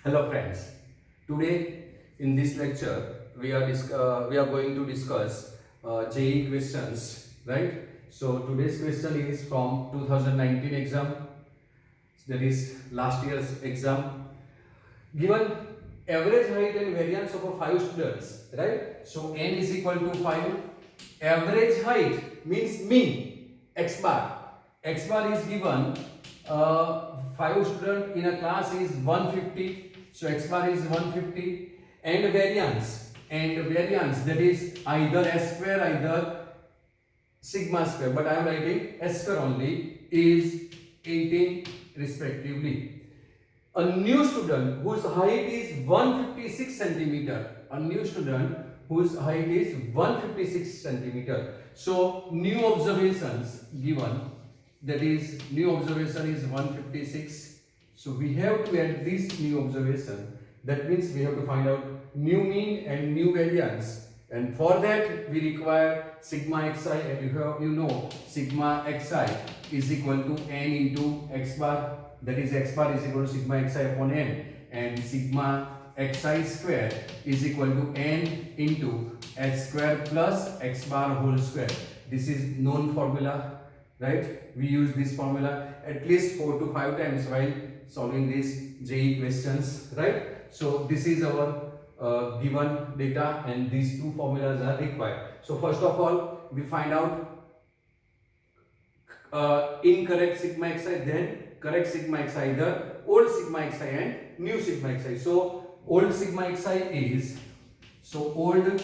Hello friends. Today in this lecture we are going to discuss JEE questions, right? So today's question is from 2019 exam, that is last year's exam. Given average height and variance of 5 students, right? So n is equal to 5. Average height means mean, x bar. X bar is given, 5 student in a class is 150. So x bar is 150. And variance that is either s square, either sigma square, but I am writing s square only, is 18 respectively. A new student whose height is 156 centimeter. A new student whose height is 156 centimeter. So new observations given, that is new observation is 156. So we have to add this new observation. That means we have to find out new mean and new variance. And for that we require sigma xi, and you know sigma xi is equal to n into x bar. That is x bar is equal to sigma xi upon n, and sigma xi square is equal to n into h square plus x bar whole square. This is known formula, right? We use this formula at least 4 to 5 times while solving these JEE questions, right? So this is our given data, and these two formulas are required. So first of all we find out incorrect sigma xi, then correct sigma xi, the old sigma xi and new sigma xi. So old sigma xi is, old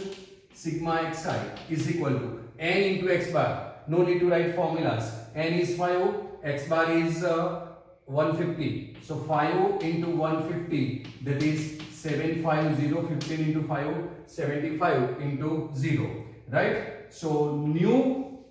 sigma xi is equal to n into x bar. No need to write formulas. N is 5, x bar is 150. So 5 into 150, that is 750. 15 into 5, 75 into 0, right? So new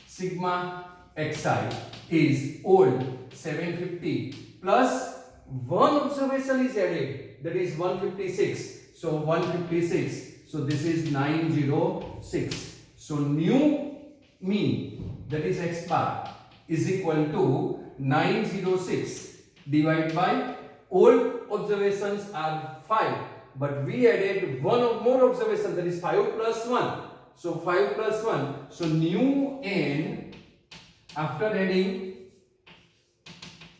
sigma xi is old 750 plus one observation is added, that is 156. So 156. So this is 906. So new mean, that is x bar, is equal to 906 divided by old observations are 5, but we added one or more observation, that is 5 plus 1. So 5 plus 1. So new n after adding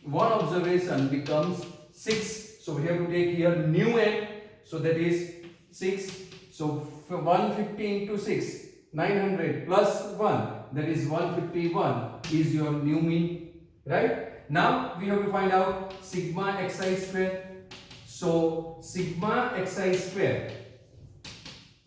one observation becomes 6. So we have to take here new n. So that is 6. So 150 into 6, 900 plus 1, that is 151 is your new mean, right? Now we have to find out sigma xi square. So sigma xi square,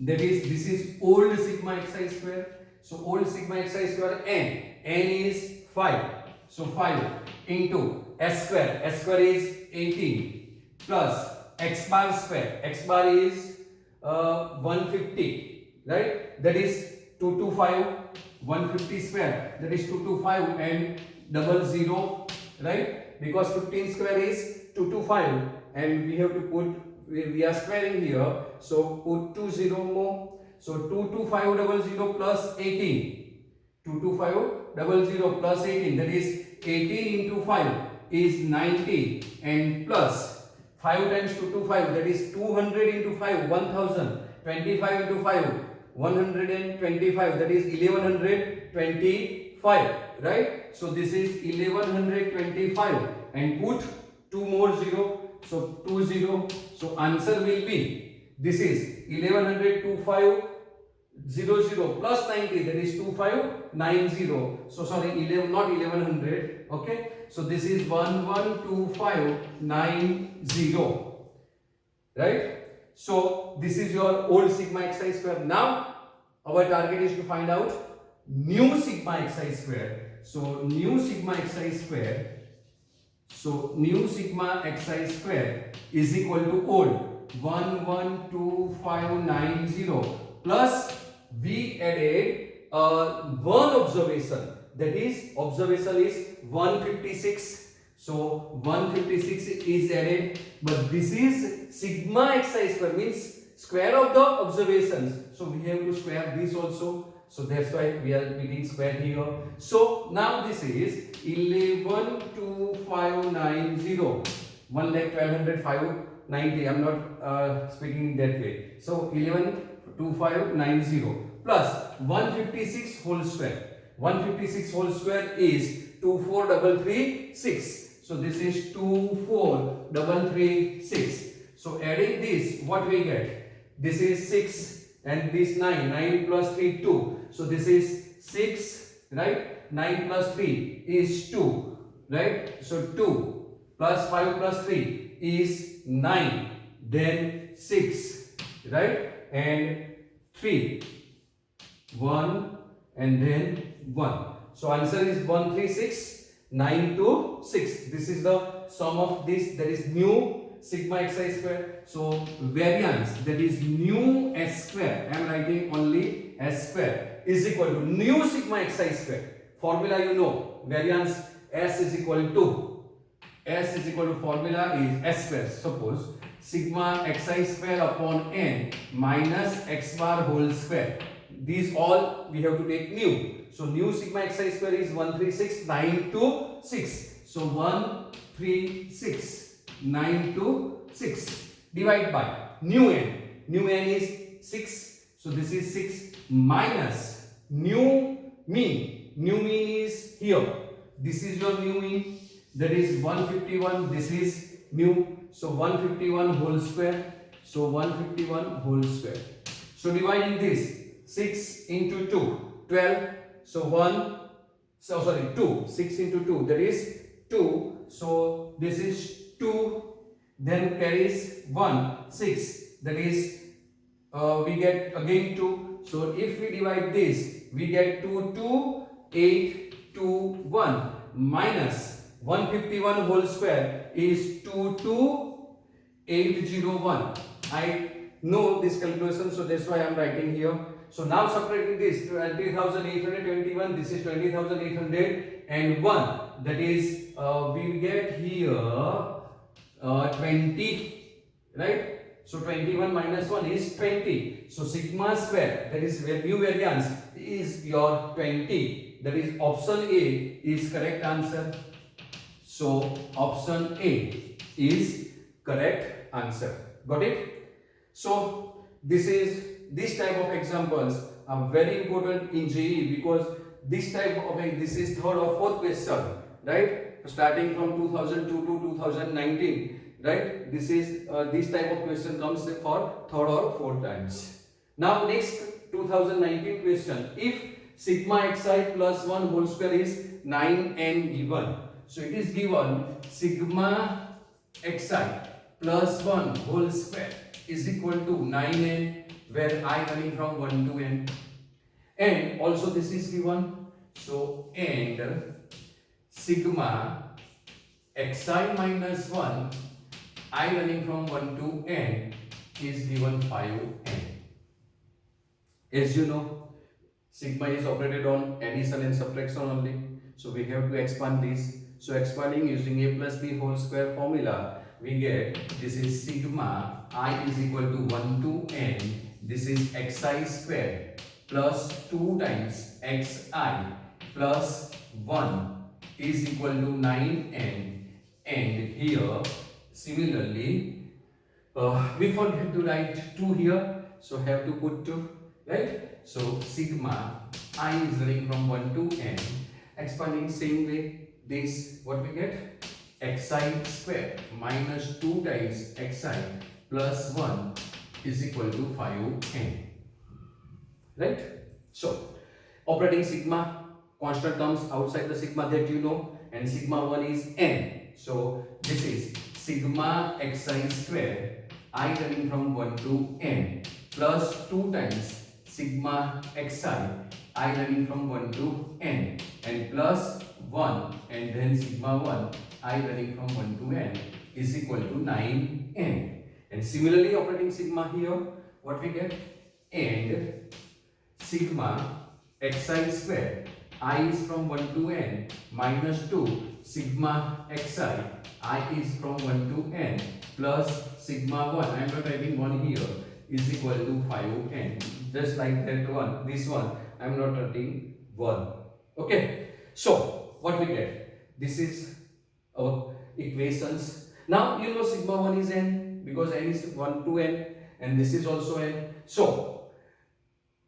that is, this is old sigma xi square. So old sigma xi square n is 5. So 5 into s square is 18 plus x bar square. X bar is 150, right? That is 225. 150 square, that is 225, and double 0, right? Because 15 square is 225, and we have to put, we are squaring here, so put 20 more. So 22500 plus 18. 22500 plus 18, that is 18 into 5 is 90, and plus 5 times 225, that is 200 into 5, 1000. 25 into 5, 125, that is 1125, right? So this is 1125, and put 2 more 0, so 20. So answer will be, this is 1125 00 plus 90, that is 2590. So sorry, 11, not 1100. Okay, so this is 112590, right? So this is your old sigma xi square. Now our target is to find out new sigma xi square. So new sigma xi square. So new sigma xi square is equal to old 112590 plus we added one observation, that is observation is 156. So 156 is added, but this is sigma xi square, means square of the observations. So we have to square this also. So that's why we are making square here. So now this is 112590 1,12,590. I'm not speaking that way. So 11,2590 plus 156 whole square. 156 whole square is 24,336. So this is 24,336. So adding this, what we get? This is 6 and this 9. 9 plus 3, 2. So this is 6, right? 9 plus 3 is 2, right? So 2 plus 5 plus 3 is 9. Then 6, right? And 3. 1 and then 1. So answer is 136, 9 to 6. This is the sum of this, that is new sigma xi square. So variance, that is new s square, I am writing only s square, is equal to new sigma xi square. Formula you know, variance s is equal to formula is s square. Suppose sigma xi square upon n minus x bar whole square. These all we have to take new. So new sigma xi square is 136, 9 to 6. So 136, 9 to 6. Divide by new n. New n is 6. So this is 6 minus new mean. New mean is here. This is your new mean. That is 151. This is new. So 151 whole square. So 151 whole square. So dividing this, 6 into 2, 12. So 2. 6 into 2, that is 2. So this is 2. Then carries 1, 6. That is, we get again 2. So if we divide this, we get 2, 2, 8, 2, 1 minus 151 whole square is 22801. I know this calculation, so that's why I am writing here. So now subtracting this, 20,821, this is 20,801. That is, we get here 20, right? So 21 minus 1 is 20. So sigma square, that is new variance, is your 20. That is option A is correct answer. So option A is correct answer. Got it? So this type of examples are very important in JEE, because this is third or fourth question, right? Starting from 2002 to 2019, right? This type of question comes for third or fourth times. Now next 2019 question, if sigma xi plus 1 whole square is 9n given. So it is given sigma xi plus 1 whole square is equal to 9n, where I running from 1 to n. And also this is given. So and sigma xi minus 1 I running from 1 to n is given 5n. As you know, sigma is operated on addition and subtraction only. So we have to expand this. So expanding using a plus b whole square formula, we get this is sigma I is equal to 1 to n. This is xi square plus 2 times xi plus 1 is equal to 9n. And here similarly we forget to write 2 here, so have to put 2, right? So sigma I is running from 1 to n. Expanding same way, this what we get, xi square minus 2 times xi plus 1 is equal to 5n, right? So operating sigma, constant comes outside the sigma that you know, and sigma 1 is n. So this is sigma xi square I running from 1 to n plus 2 times sigma xi I running from 1 to n and plus 1 and then sigma 1 I running from 1 to n is equal to 9n. And similarly operating sigma here, what we get, and sigma xi square I is from 1 to n minus 2 sigma xi I is from 1 to n plus sigma 1, I am not writing 1 here, is equal to 5n. Just like that one, this one I am not writing 1. Okay, so what we get, this is our equations, Now you know sigma 1 is n because n is 1 to n and this is also n. So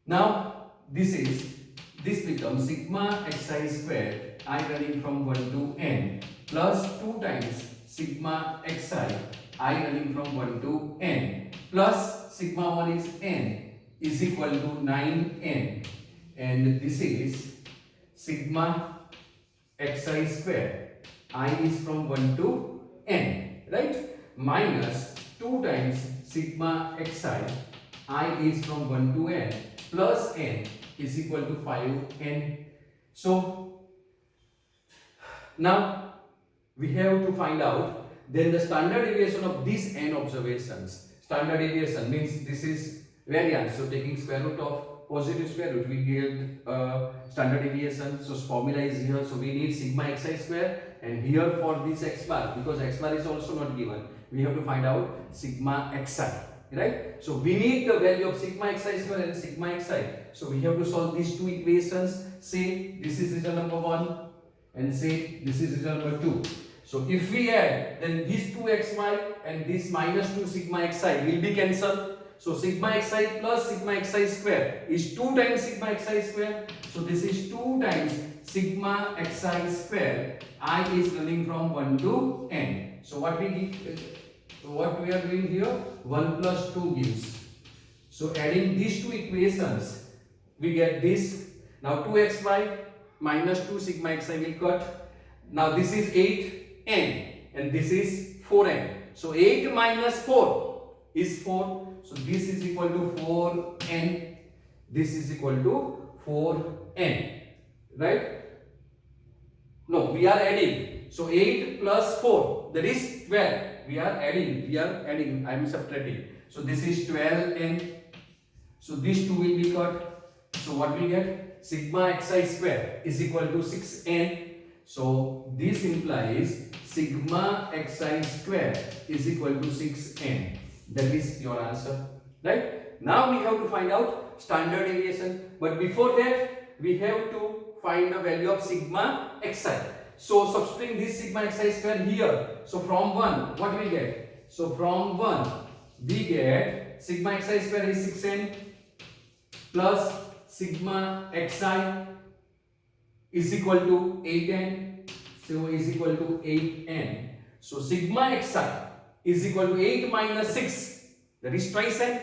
now this becomes sigma xi square I running from 1 to n plus 2 times sigma xi I running from 1 to n plus sigma 1 is n is equal to 9n, and this is sigma xi square I is from 1 to n, right, minus 2 times sigma xi I is from 1 to n plus n is equal to 5n. So now we have to find out then the standard deviation of these n observations. Standard deviation means this is variance, so taking square root of positive square root we get standard deviation. So formula is here, so we need sigma xi square, and here for this x bar, because x bar is also not given, we have to find out sigma xi, right? So we need the value of sigma xi square and sigma xi. So we have to solve these two equations. Say this is result number 1 and say this is result number 2. So if we add, then these 2xy and this minus 2 sigma xi will be cancelled. So sigma xi plus sigma xi square is 2 times sigma xi square. So this is 2 times sigma xi square. I is running from 1 to n. So what we are doing here, 1 plus 2 gives. So adding these two equations, we get this. Now 2xy minus 2 sigma xi will cut. Now this is 8n and this is 4n. So 8 minus 4 is 4. So this is equal to 4n. This is equal to 4n. Right? No, we are adding. So 8 plus 4, that is 12. We are adding. I am subtracting. So this is 12n. So these two will be cut. So what we get? Sigma xi square is equal to 6n. So this implies sigma xi square is equal to 6n. That is your answer, right? Now we have to find out standard deviation, but before that we have to find the value of sigma xi. So substituting this sigma xi square here. So from 1, what we get? So from 1 we get sigma xi square is 6n plus sigma xi is equal to 8n. So is equal to 8n. So sigma xi is equal to 8 minus 6, that is twice n.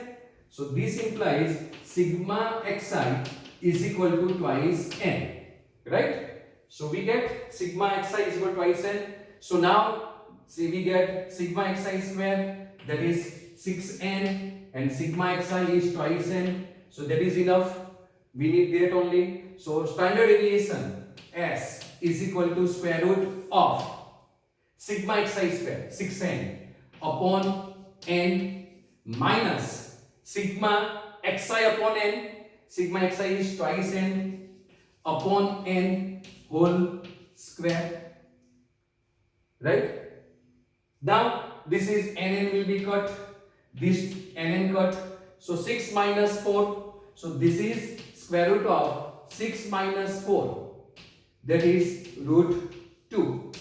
So this implies sigma xi is equal to twice n, right? So we get sigma xi is equal to twice n. So now see we get sigma xi square, that is 6n, and sigma xi is twice n. So that is enough. We need that only. So standard deviation s is equal to square root of sigma xi square 6n upon n minus sigma xi upon n. Sigma xi is twice n upon n whole square, right? Now this is nn will be cut, this nn cut. So 6 minus 4, so this is square root of 6 minus 4, that is root 2,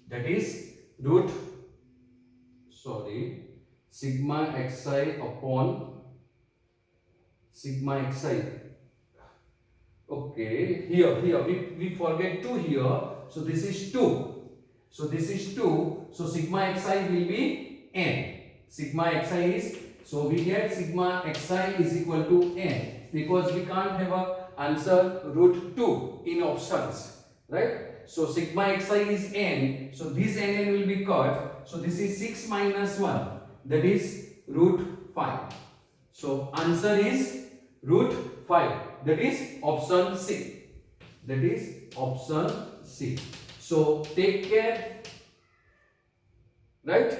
that is root sigma xi upon sigma xi. Okay, here we forget 2 here, so this is 2. So this is 2, so sigma xi will be n. Sigma xi is, so we get sigma xi is equal to n, because we can't have a answer root 2 in options, right? So sigma xi is n, so this nn will be cut. So this is 6 minus 1, that is root 5. So answer is root 5, that is option C. That is option C. So take care, right?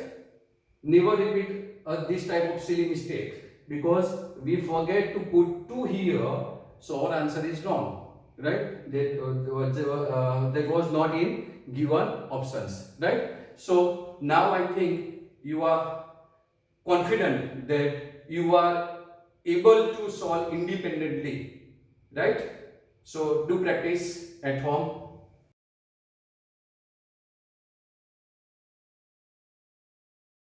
Never repeat this type of silly mistake, because we forget to put 2 here, so our answer is wrong, right? That was not in given options, right? So now I think you are confident that you are able to solve independently, right? So do practice at home.